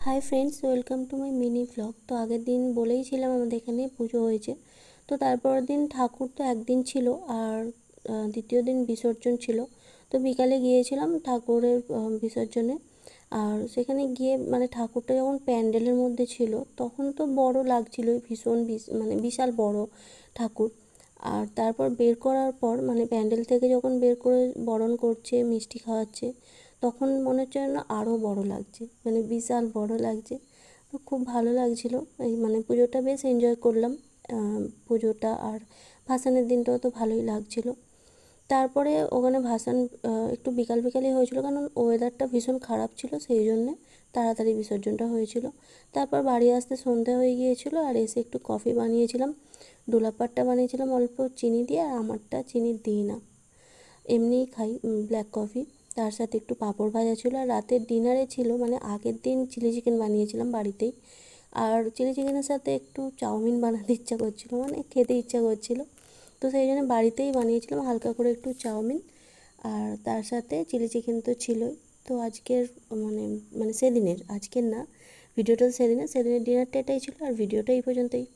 Hi friends, welcome to my mini vlog. তো আগের দিন বলেইছিলাম আমাদের এখানে পুজো হয়েছে। তো তারপরের দিন ঠাকুর তো একদিন ছিল, আর দ্বিতীয় দিন বিসর্জন ছিল। তো বিকালে গিয়েছিলাম ঠাকুরের বিসর্জনে। আর সেখানে গিয়ে মানে ঠাকুরটা যখন প্যান্ডেলের মধ্যে ছিল তখন তো বড় লাগছিল, ভীষণ মানে বিশাল বড় ঠাকুর। আর তারপর বের করার পর মানে প্যান্ডেল থেকে যখন বের করে বরণ করছে, মিষ্টি খাওয়াচ্ছে, তখন মনে হচ্ছে যেন আরও বড় লাগছে, মানে বিশাল বড় লাগছে। তো খুব ভালো লাগছিল। এই মানে পুজোটা বেশ এনজয় করলাম, পুজোটা। আর ভাসানের দিনটাও তো ভালোই লাগছিল। তারপরে ওখানে ভাসান একটু বিকাল বিকালই হয়েছিল, কারণ ওয়েদারটা ভীষণ খারাপ ছিল, সেই জন্যে তাড়াতাড়ি বিসর্জনটা হয়েছিল। তারপর বাড়ি আসতে সন্ধে হয়ে গিয়েছিল, আর এসে একটু কফি বানিয়েছিলাম। দোলাপাটটা বানিয়েছিলাম অল্প চিনি দিয়ে, আর আমারটা চিনি দিই না, এমনিই খাই ব্ল্যাক কফি। তার সাথে একটু পাঁপড় ভাজা ছিল। আর রাতের ডিনারে ছিল মানে আগের দিন চিলি চিকেন বানিয়েছিলাম বাড়িতেই। আর চিলি চিকেনের সাথে একটু চাউমিন বানাতে ইচ্ছা করছিল, মানে খেতে ইচ্ছা করছিল। তো সেই জন্য বাড়িতেই বানিয়েছিলাম হালকা করে একটু চাউমিন, আর তার সাথে চিলি চিকেন তো ছিলই। তো আজকের মানে মানে সেদিনের, আজকের না, ভিডিওটা সেদিনের ডিনারটা এটাই ছিল। আর ভিডিওটা এই পর্যন্তই।